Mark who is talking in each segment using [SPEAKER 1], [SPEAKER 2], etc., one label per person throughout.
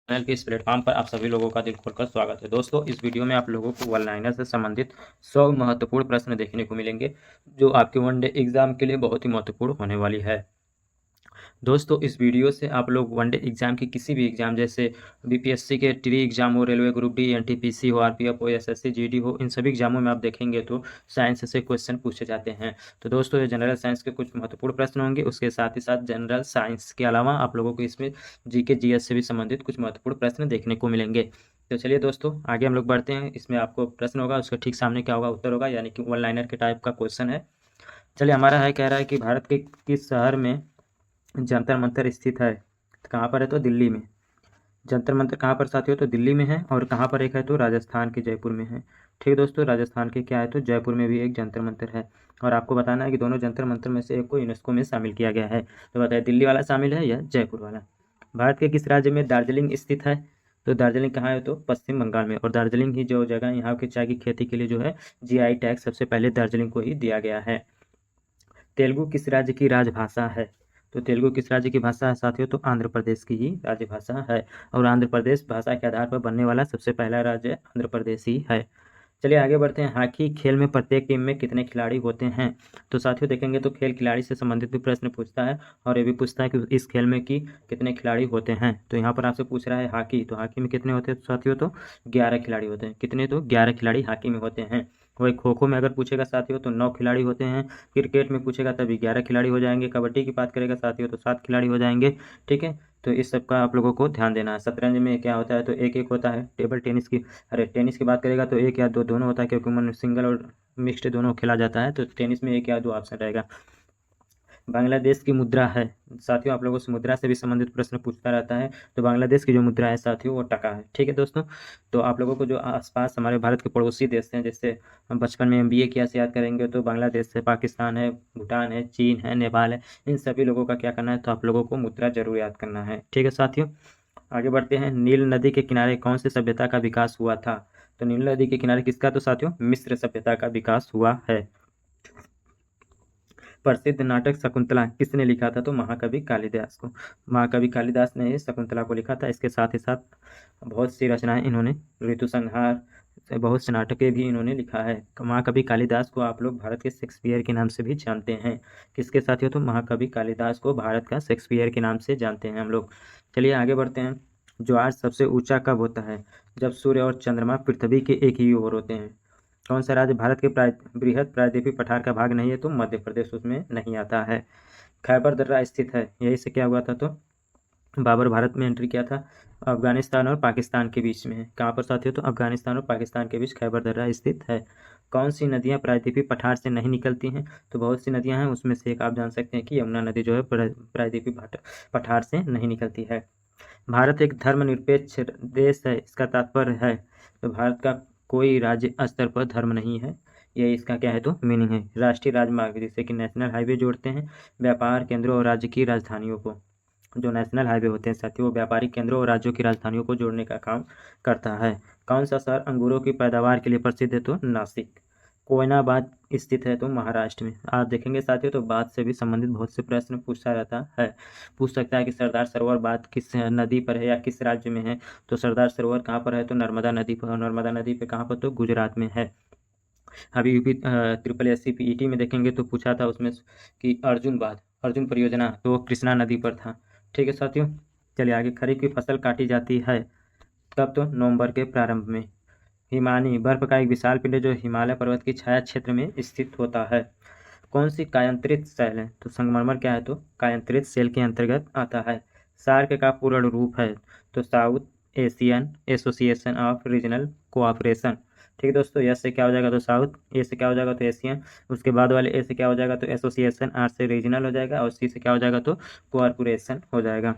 [SPEAKER 1] Channel के इस platform पर आप सभी लोगों का दिल खोलकर स्वागत है। दोस्तों, इस वीडियो में आप लोगों को वन लाइनर से संबंधित 100 महत्वपूर्ण प्रश्न देखने को मिलेंगे, जो आपके वनडे एग्जाम के लिए बहुत ही महत्वपूर्ण होने वाली है। दोस्तों, इस वीडियो से आप लोग वनडे एग्जाम की किसी भी एग्जाम, जैसे बीपीएससी के ट्री एग्जाम हो, रेलवे ग्रुप डी, एनटीपीसी हो, आरपीएफ हो, एसएससी जीडी हो, इन सभी एग्जामों में आप देखेंगे तो साइंस से क्वेश्चन पूछे जाते हैं। तो दोस्तों, ये जनरल साइंस के कुछ महत्वपूर्ण प्रश्न होंगे। उसके साथ ही साथ जनरल साइंस के अलावा आप लोगों को इसमें जीके जीएस से भी संबंधित कुछ महत्वपूर्ण प्रश्न देखने को मिलेंगे। तो चलिए दोस्तों, आगे हम लोग बढ़ते हैं। इसमें आपको प्रश्न होगा, उसके ठीक सामने क्या होगा, उत्तर होगा, यानी कि वन लाइनर के टाइप का क्वेश्चन है। चलिए, हमारा है कह रहा है कि भारत के किस शहर में जंतर मंतर स्थित है। तो कहाँ पर है, तो दिल्ली में। जंतर मंतर कहाँ पर साथियों, तो दिल्ली में है। और कहाँ पर एक है, तो राजस्थान के जयपुर में है। ठीक है दोस्तों, राजस्थान के क्या है, तो जयपुर में भी एक जंतर मंतर है। और आपको बताना है कि दोनों जंतर मंतर में से एक को यूनेस्को में शामिल किया गया है। तो बताइए, दिल्ली वाला शामिल है या जयपुर वाला। भारत के किस राज्य में दार्जिलिंग स्थित है। तो दार्जिलिंग कहाँ है, तो पश्चिम बंगाल में। और दार्जिलिंग ही जो जगह यहाँ की चाय की खेती के लिए जो है जीआई टैग सबसे पहले दार्जिलिंग को ही दिया गया है। तेलुगु किस राज्य की राजभाषा है। तो तेलुगु किस राज्य की भाषा है साथियों, तो आंध्र प्रदेश की ही राजभाषा है। और आंध्र प्रदेश भाषा के आधार पर बनने वाला सबसे पहला राज्य आंध्र प्रदेश ही है। चलिए आगे बढ़ते हैं। हॉकी खेल में प्रत्येक टीम में कितने खिलाड़ी होते हैं। तो साथियों देखेंगे तो खेल खिलाड़ी से संबंधित भी प्रश्न पूछता है, और ये भी पूछता है कि इस खेल में कि कितने खिलाड़ी होते हैं। तो यहाँ पर आपसे पूछ रहा है हॉकी, तो हॉकी में कितने होते हैं साथियों, तो 11 खिलाड़ी होते हैं। कितने, तो 11 खिलाड़ी हॉकी में होते हैं। वही खो खो में अगर पूछेगा साथियों तो 9 खिलाड़ी होते हैं। क्रिकेट में पूछेगा तभी 11 खिलाड़ी हो जाएंगे। कबड्डी की बात करेगा साथियों तो 7 खिलाड़ी हो जाएंगे। ठीक है, तो इस सब का आप लोगों को ध्यान देना है। शतरंज में क्या होता है, तो एक एक होता है। टेबल टेनिस की, अरे टेनिस की बात करेगा तो एक या दो दोनों होता है, क्योंकि मन सिंगल और मिक्स्ड दोनों खेला जाता है। तो टेनिस में एक या दो ऑप्शन रहेगा। बांग्लादेश की मुद्रा है साथियों, आप लोगों से मुद्रा से भी संबंधित प्रश्न पूछता रहता है। तो बांग्लादेश की जो मुद्रा है साथियों, वो टका है। ठीक है दोस्तों, तो आप लोगों को जो आसपास हमारे भारत के पड़ोसी देश हैं, जैसे हम बचपन में एमबीए किया से याद करेंगे, तो बांग्लादेश है, पाकिस्तान है, भूटान है, चीन है, नेपाल है। इन सभी लोगों का क्या करना है, तो आप लोगों को मुद्रा जरूर याद करना है। ठीक है साथियों, आगे बढ़ते हैं। नील नदी के किनारे कौन सी सभ्यता का विकास हुआ था। तो नील नदी के किनारे किसका, तो साथियों मिस्र सभ्यता का विकास हुआ है। प्रसिद्ध नाटक शकुंतला किसने लिखा था, तो महाकवि कालिदास को। महाकवि कालिदास ने शकुंतला को लिखा था। इसके साथ ही साथ बहुत सी रचनाएं इन्होंने, ऋतु संहार, बहुत से नाटकें भी इन्होंने लिखा है। महाकवि कालिदास को आप लोग भारत के शेक्सपियर के नाम से भी जानते हैं। किसके साथियों, तो महाकवि कालिदास को भारत का शेक्सपियर के नाम से जानते हैं हम लोग। चलिए आगे बढ़ते हैं। ज्वार सबसे ऊंचा कब होता है, जब सूर्य और चंद्रमा पृथ्वी के एक ही ओर होते हैं। कौन सा राज्य भारत के बृहद प्रायद्वीपीय पठार का भाग नहीं है, तो मध्य प्रदेश उसमें नहीं आता है। खैबर दर्रा स्थित है, यही से क्या हुआ था, तो बाबर भारत में एंट्री किया था। अफगानिस्तान और पाकिस्तान के बीच में है। कहाँ पर साथियों, तो अफगानिस्तान और पाकिस्तान के बीच खैबर दर्रा स्थित है। कौन सी नदियाँ प्रायद्वीपीय पठार से नहीं निकलती हैं, तो बहुत सी नदियाँ हैं, उसमें से एक आप जान सकते हैं कि यमुना नदी जो है प्रायद्वीपीय पठार से नहीं निकलती है। भारत एक धर्मनिरपेक्ष देश है, इसका तात्पर्य है, तो भारत का कोई राज्य स्तर पर धर्म नहीं है। ये इसका क्या है, तो मीनिंग है। राष्ट्रीय राजमार्ग जिससे कि नेशनल हाईवे जोड़ते हैं व्यापार केंद्रों और राज्य की राजधानियों को। जो नेशनल हाईवे होते हैं साथियों, वो व्यापारिक केंद्रों और राज्यों की राजधानियों को जोड़ने का काम करता है। कौन सा शहर अंगूरों की पैदावार के लिए प्रसिद्ध है, तो नासिक। कोयनाबाद स्थित है, तो महाराष्ट्र में। आप देखेंगे साथियों, तो बात से भी संबंधित बहुत से प्रश्न पूछा रहता है। पूछ सकता है कि सरदार सरोवर बात किस नदी पर है या किस राज्य में है। तो सरदार सरोवर कहाँ पर है, तो नर्मदा नदी पर। नर्मदा नदी पे कहाँ पर, तो गुजरात में है। अभी UP triple S C PET में देखेंगे तो पूछा था उसमें कि अर्जुन परियोजना, तो वो कृष्णा नदी पर था। ठीक है साथियों, चलिए आगे। खरीफ की फसल काटी जाती है कब, तो नवंबर के प्रारंभ में। हिमानी बर्फ का एक विशाल पिंड जो हिमालय पर्वत की छाया क्षेत्र में स्थित होता है। कौन सी कायांतरित सेल है, तो संगमरमर क्या है, तो कायांतरित सेल के अंतर्गत आता है। सार्क का पूर्ण रूप है, तो south Asian association of regional cooperation. ठीक है दोस्तों, एस से क्या हो जाएगा, तो साउथ, ए से क्या हो जाएगा, तो एशियन, उसके बाद वाले ए से क्या हो जाएगा, तो एसोसिएशन, आर से रीजनल हो जाएगा, और सी से क्या हो जाएगा, तो कोऑपरेशन हो जाएगा।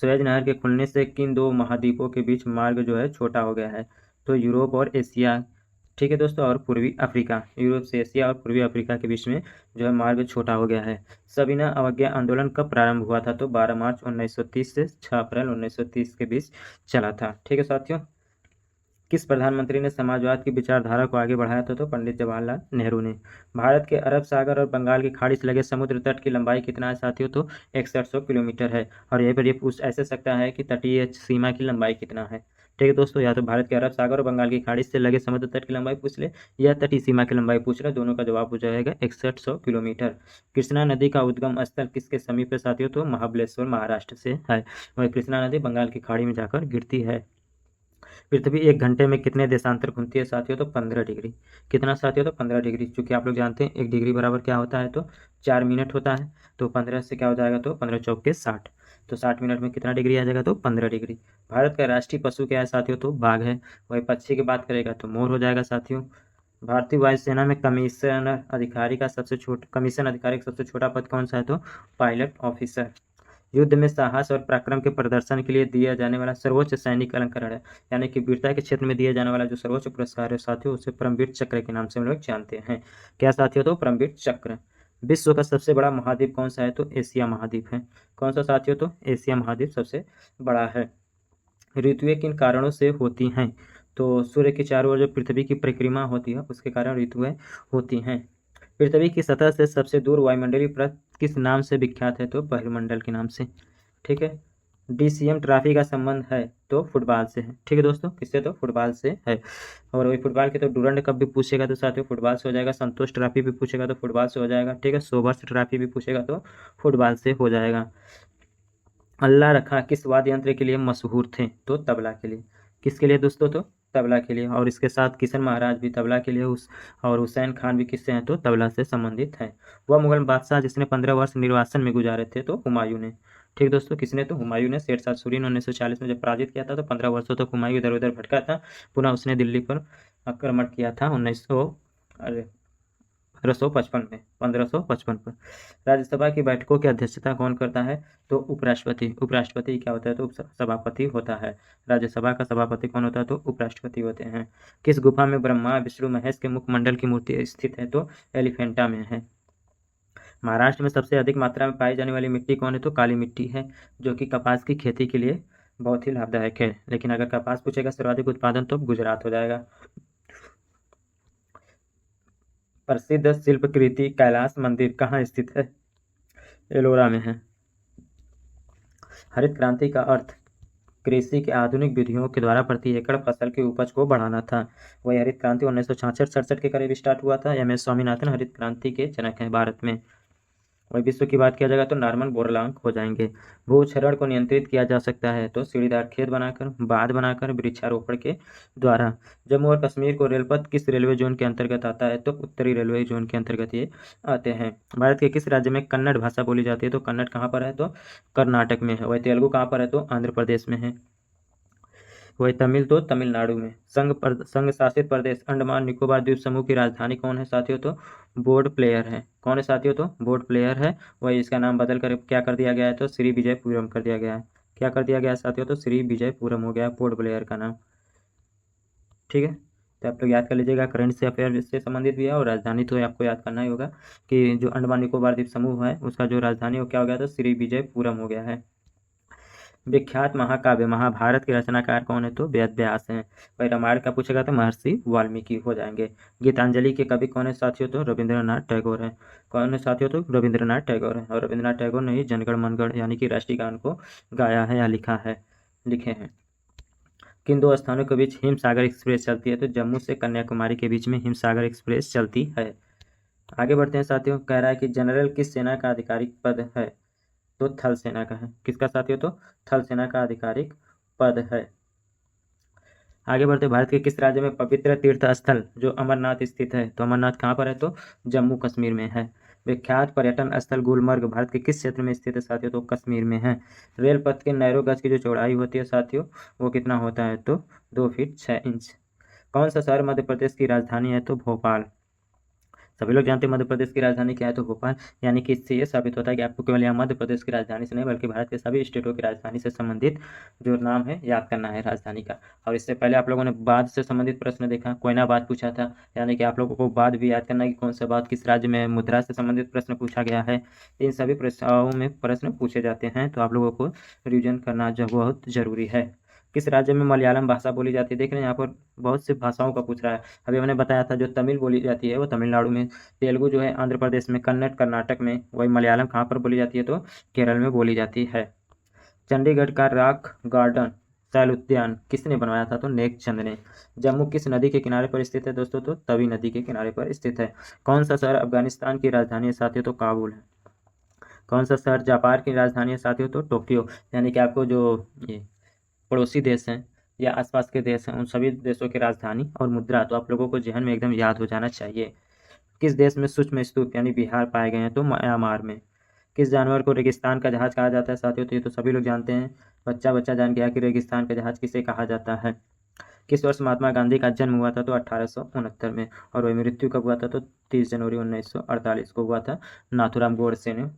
[SPEAKER 1] सुएज नहर के खुलने से किन दो महाद्वीपों के बीच मार्ग जो है छोटा हो गया है, तो यूरोप और एशिया। ठीक है दोस्तों, और पूर्वी अफ्रीका, यूरोप से एशिया और पूर्वी अफ्रीका के बीच में जो है मार्ग छोटा हो गया है। सविनय अवज्ञा आंदोलन कब प्रारंभ हुआ था, तो 12 मार्च 1930 से 6 अप्रैल 1930 के बीच चला था। ठीक है साथियों, किस प्रधानमंत्री ने समाजवाद की विचारधारा को आगे बढ़ाया था? तो पंडित जवाहरलाल नेहरू ने। भारत के अरब सागर और बंगाल की खाड़ी से लगे समुद्र तट की लंबाई कितना है साथियों? तो 6100 किलोमीटर है। और यहीं पर ये पूछ ऐसे सकता है कि तटीय सीमा की लंबाई कितना है। ठीक है दोस्तों, या तो भारत के अरब सागर और बंगाल की खाड़ी से लगे समुद्र तट की लंबाई पूछ ले या तटीय सीमा की लंबाई पूछ ले, दोनों का जवाब हो जाएगा 6100 किलोमीटर। कृष्णा नदी का उद्गम स्थल किसके समीप है साथियों? तो महाबलेश्वर महाराष्ट्र से है। वह कृष्णा नदी बंगाल की खाड़ी में जाकर गिरती है। पृथ्वी 1 घंटे में कितने देशांतर घूमती है साथियों? तो 15 डिग्री। कितना साथियों? तो 15 डिग्री। चूंकि आप लोग जानते हैं 1 डिग्री बराबर क्या होता है? तो 4 मिनट होता है। तो 15 से क्या हो जाएगा? तो 15 चौके 60। तो 60 मिनट में कितना डिग्री आ जाएगा? तो 15 डिग्री। भारत का राष्ट्रीय पशु क्या है साथियों? तो बाघ है। वही पक्षी की बात करेगा तो मोर हो जाएगा साथियों। भारतीय वायुसेना में कमीशन अधिकारी का सबसे छोटा पद कौन सा है? तो पायलट ऑफिसर। युद्ध में साहस और पराक्रम के प्रदर्शन के लिए दिया जाने वाला सर्वोच्च सैनिक अलंकरण है, यानी कि वीरता के क्षेत्र में दिया जाने वाला जो सर्वोच्च पुरस्कार है साथियों, उसे परमवीर चक्र के नाम से हम लोग जानते हैं। क्या साथियों? तो परमवीर चक्र। विश्व का सबसे बड़ा महाद्वीप कौन सा है? तो एशिया महाद्वीप है। कौन सा साथियों? तो एशिया महाद्वीप सबसे बड़ा है। ऋतुएं किन कारणों से होती हैं? तो सूर्य के चारों ओर जो पृथ्वी की परिक्रमा होती है उसके कारण ऋतुएं होती हैं। पृथ्वी की सतह से सबसे दूर वायुमंडलीय परत किस नाम से विख्यात है? तो वायुमंडल के नाम से। ठीक है। डीसीएम ट्रॉफी का संबंध है तो फुटबॉल से है। ठीक है दोस्तों, किससे? तो फुटबॉल से है। और वही फुटबॉल के तो डूरंड कप भी पूछेगा तो साथियों फुटबॉल से हो जाएगा। संतोष ट्रॉफी भी पूछेगा तो फुटबॉल से हो जाएगा। ठीक है। सोबर्स ट्रॉफी भी पूछेगा तो फुटबॉल से हो जाएगा। अल्लाह रखा किस वाद्य यंत्र के लिए मशहूर थे? तो तबला के लिए। किसके लिए दोस्तों? तो तबला के लिए। और इसके साथ किशन महाराज भी तबला के लिए और हुसैन खान भी किससे हैं? तो तबला से संबंधित हैं। वह मुगल बादशाह जिसने 15 वर्ष निर्वासन में गुजारे थे? तो हुमायूं ने। ठीक दोस्तों, किसने? तो हुमायूं ने। शेरशाह सूरी ने 1940 में जब पराजित किया था तो 15 वर्षों तक हुमायूं इधर उधर भटका था। पुनः उसने दिल्ली पर आक्रमण किया था 1555 पर। राज्यसभा की बैठकों की अध्यक्षता कौन करता है? तो उपराष्ट्रपति। उपराष्ट्रपति क्या होता है? तो सभापति होता है। राज्यसभा का सभापति कौन होता है? तो उपराष्ट्रपति होते हैं। किस गुफा में ब्रह्मा विष्णु महेश के मुखमंडल की मूर्ति स्थित है? तो एलिफेंटा में है। महाराष्ट्र में सबसे अधिक मात्रा में पाई जाने वाली मिट्टी कौन है? तो काली मिट्टी है, जो कि कपास की खेती के लिए बहुत ही लाभदायक है। लेकिन अगर कपास पूछेगा सर्वाधिक उत्पादन तो गुजरात हो जाएगा। प्रसिद्ध शिल्पकृति कैलाश मंदिर कहाँ स्थित है? एलोरा में है। हरित क्रांति का अर्थ कृषि के आधुनिक विधियों के द्वारा प्रति एकड़ फसल की उपज को बढ़ाना था। वही हरित क्रांति 1966-67 के करीब स्टार्ट हुआ था। एम एस स्वामीनाथन हरित क्रांति के जनक हैं भारत में। वही विश्व की बात किया जाएगा तो नॉर्मन बोरलॉग हो जाएंगे। भू क्षरण को नियंत्रित किया जा सकता है तो सीढ़ीदार खेत बनाकर, बांध बनाकर, वृक्षारोपण के द्वारा। जम्मू और कश्मीर को रेलपथ किस रेलवे जोन के अंतर्गत आता है? तो उत्तरी रेलवे जोन के अंतर्गत ये आते हैं। भारत के किस राज्य में कन्नड़ भाषा बोली जाती है? तो कन्नड़ कहाँ पर है? तो कर्नाटक में है। वही तेलुगु कहाँ पर है? तो आंध्र प्रदेश में है। वही तमिल तो तमिलनाडु में। संघ शासित प्रदेश अंडमान निकोबार द्वीप समूह की राजधानी कौन है साथियों? तो बोर्ड प्लेयर है। कौन है साथियों? तो बोर्ड प्लेयर है। वही इसका नाम बदल कर क्या कर दिया गया है? तो श्री विजयपुरम कर दिया गया है। क्या कर दिया गया है साथियों? तो श्री विजयपुरम हो गया पोर्ट ब्लेयर का नाम। ठीक है। तो आप लोग याद कर लीजिएगा, करंट से अफेयर से संबंधित भी है। और राजधानी तो आपको याद करना ही होगा कि जो अंडमान निकोबार द्वीप समूह है उसका जो राजधानी वो क्या हो गया? तो श्री विजयपुरम हो गया है। विख्यात महाकाव्य महाभारत के रचनाकार कौन है? तो वेद व्यास हैं। भाई रामायण का पूछेगा तो महर्षि वाल्मीकि हो जाएंगे। गीतांजलि के कवि कौन है साथियों? तो रविंद्रनाथ टैगोर हैं। कौन है साथियों? तो रविंद्रनाथ टैगोर हैं। और रविंद्रनाथ टैगोर ने ही जनगण मनगढ़ यानी कि राष्ट्रीय गान को गाया है या लिखे हैं। किन दो स्थानों के बीच हिमसागर एक्सप्रेस चलती है? तो जम्मू से कन्याकुमारी के बीच में हिमसागर एक्सप्रेस चलती है। आगे बढ़ते हैं साथियों। कह रहा है कि जनरल किस सेना का आधिकारिक पद है? तो थल सेना का है। किसका साथियों? तो थल सेना का आधिकारिक पद है। आगे बढ़ते भारत के किस राज्य में पवित्र तीर्थ स्थल जो अमरनाथ स्थित है? तो अमरनाथ कहाँ पर है? तो जम्मू कश्मीर में है। विख्यात पर्यटन स्थल गुलमर्ग भारत के किस क्षेत्र में स्थित है साथियों? तो कश्मीर में है। रेल पथ के नैरो गज की जो चौड़ाई होती है साथियों वो कितना होता है? तो 2 फीट 6 इंच। कौन सा शहर मध्य प्रदेश की राजधानी है? तो भोपाल। सभी लोग जानते हैं मध्य प्रदेश की राजधानी क्या है? तो भोपाल। यानी कि इससे ये साबित होता है कि आपको केवल यहाँ मध्य प्रदेश की राजधानी से नहीं बल्कि भारत के सभी स्टेटों की राजधानी से संबंधित जो नाम है याद करना है राजधानी का। और इससे पहले आप लोगों ने बाढ़ से संबंधित प्रश्न देखा, कोयनाबाद पूछा था, यानी कि आप लोगों को बाढ़ भी याद करना है कि कौन सा बात किस राज्य में। मुद्रा से संबंधित प्रश्न पूछा गया है। इन सभी परीक्षाओं में प्रश्न पूछे जाते हैं तो आप लोगों को रिवीजन करना जो बहुत जरूरी है। किस राज्य में मलयालम भाषा बोली जाती है? देख रहे हैं यहाँ पर बहुत सी भाषाओं का पूछ रहा है। अभी हमने बताया था जो तमिल बोली जाती है वो तमिलनाडु में, तेलुगु जो है आंध्र प्रदेश में, कन्नड़ कर्नाटक में, वही मलयालम कहाँ पर बोली जाती है? तो केरल में बोली जाती है। चंडीगढ़ का रॉक गार्डन शैल उद्यान किसने बनवाया था? तो नेकचंद ने। जम्मू किस नदी के किनारे पर स्थित है दोस्तों? तो तवी नदी के किनारे पर स्थित है। कौन सा शहर अफगानिस्तान की राजधानी है साथियों? तो काबुल है। कौन सा शहर जापान की राजधानी है साथियों? तो टोक्यो। यानी कि आपको जो ये पड़ोसी देश हैं या आसपास के देश हैं उन सभी देशों की राजधानी और मुद्रा तो आप लोगों को ज़हन में एकदम याद हो जाना चाहिए। किस देश में सूक्ष्म स्तूप यानी बिहार पाए गए हैं? तो म्यांमार में। किस जानवर को रेगिस्तान का जहाज कहा जाता है साथियों? तो ये तो सभी लोग जानते हैं, बच्चा बच्चा जान गया कि रेगिस्तान का जहाज किसे कहा जाता है। किस वर्ष महात्मा गांधी का जन्म हुआ था? तो 1869 में। और वही मृत्यु कब हुआ था? तो 30 जनवरी 1948 को हुआ था। नाथूराम गोडसे ने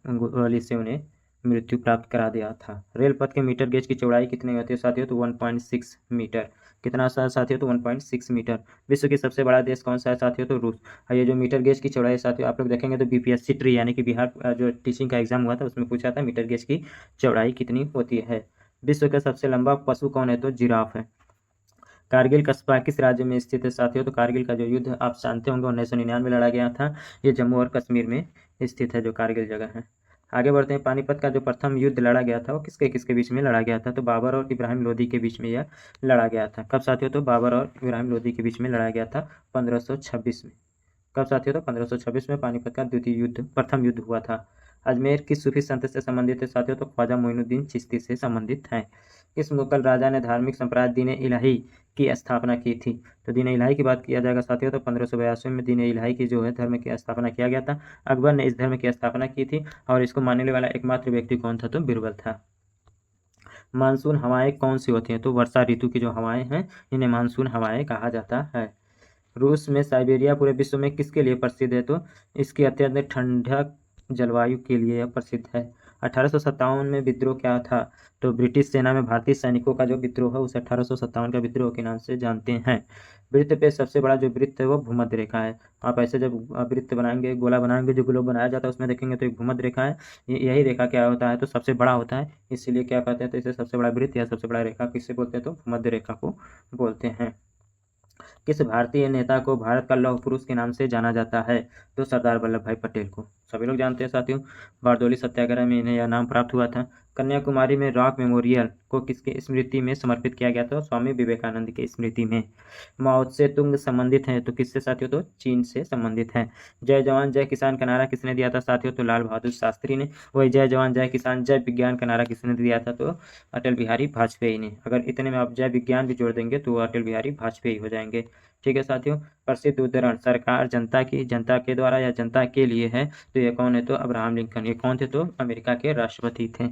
[SPEAKER 1] गोली से उन्हें मृत्यु प्राप्त करा दिया था। रेल पथ के मीटर गेज की चौड़ाई कितनी होती है साथियों? तो 1.6 मीटर। कितना सा साथियों? तो 1.6 मीटर। विश्व की सबसे बड़ा देश कौन सा है साथियों? तो रूस। और ये जो मीटर गेज की चौड़ाई साथियों आप लोग देखेंगे तो बीपीएससी ट्री यानी कि बिहार जो टीचिंग का एग्जाम हुआ था उसमें पूछा था मीटर गेज की चौड़ाई कितनी होती है। विश्व का सबसे लंबा पशु कौन है? तो जिराफ है। कारगिल कस्बा किस राज्य में स्थित है साथियों? तो कारगिल का जो युद्ध आप जानते होंगे 1999 में लड़ा गया था, ये जम्मू और कश्मीर में स्थित है जो कारगिल जगह है। आगे बढ़ते हैं। पानीपत का जो प्रथम युद्ध लड़ा गया था वो किसके किसके बीच में लड़ा गया था? तो बाबर और इब्राहिम लोदी के बीच में यह लड़ा गया था। कब साथियों? तो बाबर और इब्राहिम लोदी के बीच में लड़ा गया था 1526 में। कब साथियों? तो 1526 में पानीपत का प्रथम युद्ध हुआ था। अजमेर किस सूफी संत से संबंधित है साथियों? तो ख्वाजा मोइनुद्दीन चिश्ती से संबंधित है। किस मुगल राजा ने धार्मिक संप्रदाय दीन इलाही की स्थापना की थी? तो दीन इलाही की बात किया जाएगा साथियों तो 1582 में दीन इलाही की जो है धर्म की स्थापना किया गया था। अकबर ने इस धर्म की स्थापना की थी और इसको मानने वाला एकमात्र व्यक्ति कौन था? तो बीरबल था। मानसून हवाएं कौन सी होती हैं? तो वर्षा ऋतु की जो हवाएं हैं इन्हें मानसून हवाएं कहा जाता है। रूस में साइबेरिया पूरे विश्व में किसके लिए प्रसिद्ध है? तो इसकी अत्यंत ठंडक जलवायु के लिए यह प्रसिद्ध है। 1857 में विद्रोह क्या था? तो ब्रिटिश सेना में भारतीय सैनिकों का जो विद्रोह है उसे 1857 का विद्रोह के नाम से जानते हैं। वृत्त पे सबसे बड़ा जो वृत्त है वो भूमध्य रेखा है। आप ऐसे जब वृत्त बनाएंगे, गोला बनाएंगे, जो ग्लोब बनाया जाता है उसमें देखेंगे तो एक भूमध्य रेखा है। यही रेखा क्या होता है? तो सबसे बड़ा होता है, इसीलिए क्या कहते हैं? तो इसे सबसे बड़ा वृत्त या सबसे बड़ा रेखा किससे बोलते हैं? तो भूमध्य रेखा को बोलते हैं। किस भारतीय नेता को भारत का लौह पुरुष के नाम से जाना जाता है? तो सरदार वल्लभ भाई पटेल को सभी लोग जानते हैं साथियों। बारदोली सत्याग्रह में इन्हें यह नाम प्राप्त हुआ था। कन्याकुमारी में रॉक मेमोरियल को किसके स्मृति में समर्पित किया गया था? स्वामी विवेकानंद की स्मृति में। माओ से तुंग संबंधित हैं तो किससे साथियों? तो चीन से संबंधित हैं। जय जवान जय किसान का नारा किसने दिया था साथियों? तो लाल बहादुर शास्त्री ने। वही जय जवान जय किसान जय विज्ञान का नारा किसने दिया था? तो अटल बिहारी वाजपेयी ने। अगर इतने में आप जय विज्ञान भी जोड़ देंगे तो अटल बिहारी वाजपेयी हो जाएंगे। ठीक है साथियों। प्रसिद्ध उद्धरण सरकार जनता की, जनता के द्वारा या जनता के लिए है, तो ये कौन है? तो अब्राहम लिंकन। ये कौन थे? तो अमेरिका के राष्ट्रपति थे।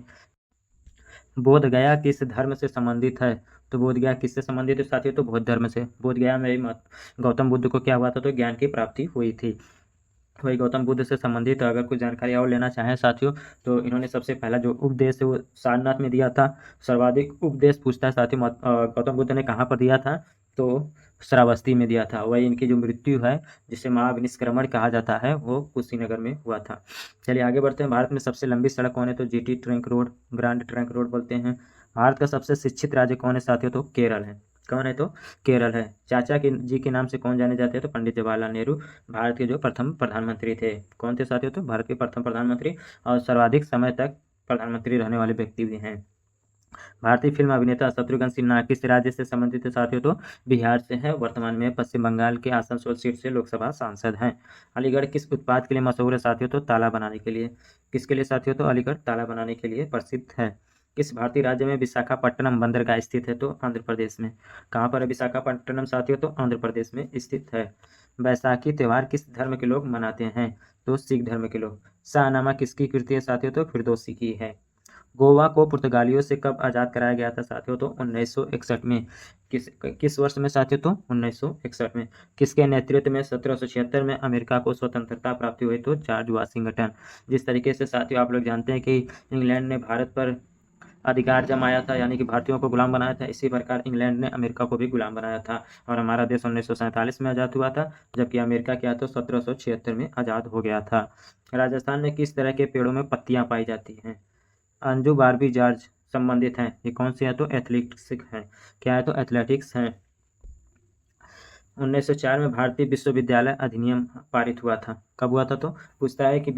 [SPEAKER 1] बोध गया किस धर्म से संबंधित है? तो बोध गया किससे संबंधित है साथियों? तो बौद्ध धर्म से। बोध गया में गौतम बुद्ध को क्या हुआ था? तो ज्ञान की प्राप्ति हुई थी। वही गौतम बुद्ध से संबंधित अगर कुछ जानकारी और लेना चाहें साथियों तो इन्होंने सबसे पहला जो उपदेश है वो सारनाथ में दिया था। सर्वाधिक उपदेश पूछता है साथियों गौतम बुद्ध ने कहाँ पर दिया था? तो श्रावस्ती में दिया था। वही इनकी जो मृत्यु है जिसे महाविनिष्क्रमण कहा जाता है वो कुशीनगर में हुआ था। चलिए आगे बढ़ते हैं। भारत में सबसे लंबी सड़क कौन है? तो GT trunk road, grand trunk road बोलते हैं। भारत का सबसे शिक्षित राज्य कौन है साथियों? तो केरल है। कौन है? तो केरल है। चाचा के जी के नाम से कौन जाने जाते हैं? तो पंडित जवाहरलाल नेहरू भारत के जो प्रथम प्रधानमंत्री थे। कौन थे साथियों? तो भारत के प्रथम प्रधानमंत्री और सर्वाधिक समय तक प्रधानमंत्री रहने वाले व्यक्ति भी हैं। भारतीय फिल्म अभिनेता शत्रुघ्न सिन्हा किस राज्य से संबंधित है साथियों? तो बिहार से है। वर्तमान में पश्चिम बंगाल के आसनसोल सीट से लोकसभा सांसद हैं। अलीगढ़ किस उत्पाद के लिए मशहूर है साथियों? तो ताला बनाने के लिए। किसके लिए साथियों? तो अलीगढ़ ताला बनाने के लिए प्रसिद्ध है। किस भारतीय राज्य में विशाखापट्टनम बंदरगाह स्थित है? तो आंध्र प्रदेश में। कहाँ पर है विशाखापट्टनम साथियों? तो आंध्र प्रदेश में स्थित है। बैसाखी त्यौहार किस धर्म के लोग मनाते हैं? तो सिख धर्म के लोग। शाहनामा किसकी कृति है साथियों? तो फिरदौसी की है। गोवा को पुर्तगालियों से कब आज़ाद कराया गया था साथियों? तो 1961 में। किस वर्ष में साथियों? तो 1961 में। किसके नेतृत्व में 1776 में अमेरिका को स्वतंत्रता प्राप्ति हुई? तो जॉर्ज वाशिंगटन। जिस तरीके से साथियों आप लोग जानते हैं कि इंग्लैंड ने भारत पर अधिकार जमाया था यानी कि भारतीयों को गुलाम बनाया था, इसी प्रकार इंग्लैंड ने अमेरिका को भी गुलाम बनाया था और हमारा देश 1947 में आज़ाद हुआ था, जबकि अमेरिका क्या तो 1776 में आज़ाद हो गया था। राजस्थान में किस तरह के पेड़ों में पत्तियां पाई जाती हैं? अंजू बारबी जॉर्ज संबंधित हैं। ये कौन सी है? तो एथलेटिक्स है। क्या है? तो एथलेटिक्स है। 1904 में भारतीय विश्वविद्यालय अधिनियम पारित हुआ था। कब हुआ था? तो पूछता है कि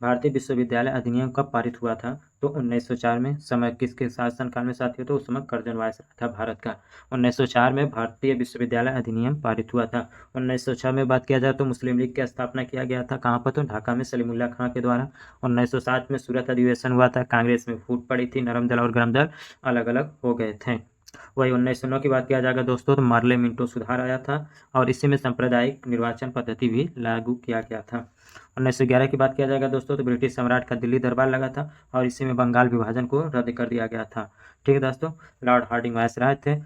[SPEAKER 1] भारतीय विश्वविद्यालय अधिनियम कब पारित हुआ था? तो 1904 में। समय किसके शासनकाल में साथियों? तो उस समय कर्जन वायसराय था भारत का। 1904 में भारतीय विश्वविद्यालय अधिनियम पारित हुआ था। 1906 में बात किया जाए तो मुस्लिम लीग की स्थापना किया गया था। कहाँ पर? तो ढाका में सलीमुल्लाह खां के द्वारा। 1907 में सूरत अधिवेशन हुआ था। कांग्रेस में फूट पड़ी थी। नरम दल और गरम दल अलग अलग हो गए थे। वही 1909 की बात किया जाएगा दोस्तों तो मार्ले मिंटो सुधार आया था और इसी में सांप्रदायिक निर्वाचन पद्धति भी लागू किया गया था। 1911 की बात किया जाएगा दोस्तों तो ब्रिटिश सम्राट का दिल्ली दरबार लगा था और इसी में बंगाल विभाजन को रद्द कर दिया गया था। ठीक है दोस्तों, लॉर्ड हार्डिंग वायसराय थे।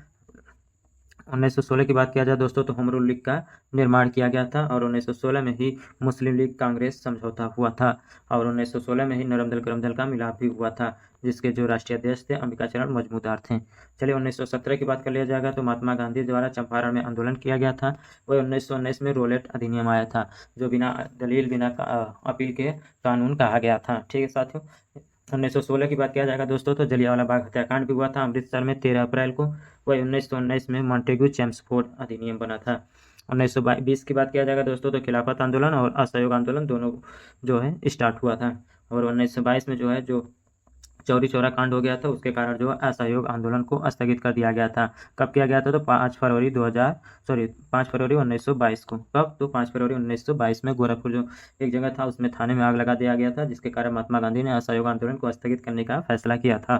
[SPEAKER 1] 1916 की बात किया जाए दोस्तों तो होम रूल लीग का निर्माण किया गया था और 1916 में ही मुस्लिम लीग कांग्रेस समझौता हुआ था और 1916 में ही नरम दल गरम दल का मिलाप भी हुआ था जिसके जो राष्ट्रीय अध्यक्ष थे अंबिकाचरण मजमूदार थे। चलिए 1917 की बात कर लिया जाएगा तो महात्मा गांधी द्वारा चंपारण में आंदोलन किया गया था। वही 1919 में रोलेट अधिनियम आया था जो बिना दलील बिना अपील के कानून कहा गया था। ठीक है साथियों, 1916 की बात किया जाएगा दोस्तों तो जलियांवाला बाग हत्याकांड भी हुआ था अमृतसर में 13 अप्रैल को। वही 1919 में मॉन्टेग्यू चेम्सफोर्ड अधिनियम बना था। 1920 की बात किया जाएगा दोस्तों तो खिलाफत आंदोलन और असहयोग आंदोलन दोनों जो है स्टार्ट हुआ था और 1922 में जो है जो चौरी चौरा कांड हो गया था उसके कारण जो असहयोग आंदोलन को स्थगित कर दिया गया था। कब किया गया था? तो 5 फरवरी 1922 को। कब? तो 5 फरवरी 1922 में गोरखपुर जो एक जगह था उसमें थाने में आग लगा दिया गया था जिसके कारण महात्मा गांधी ने असहयोग आंदोलन को स्थगित करने का फैसला किया था।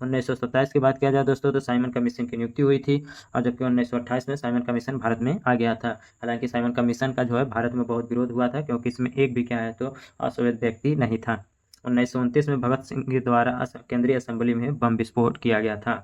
[SPEAKER 1] 1927 की बात किया जाए दोस्तों तो साइमन कमीशन की नियुक्ति हुई थी और जबकि 1928 में साइमन कमीशन भारत में आ गया था। हालांकि साइमन कमीशन का जो है भारत में बहुत विरोध हुआ था क्योंकि इसमें एक भी क्या है तो अवैध व्यक्ति नहीं था। 1929 में भगत सिंह के द्वारा केंद्रीय असेंबली में बम विस्फोट किया गया था।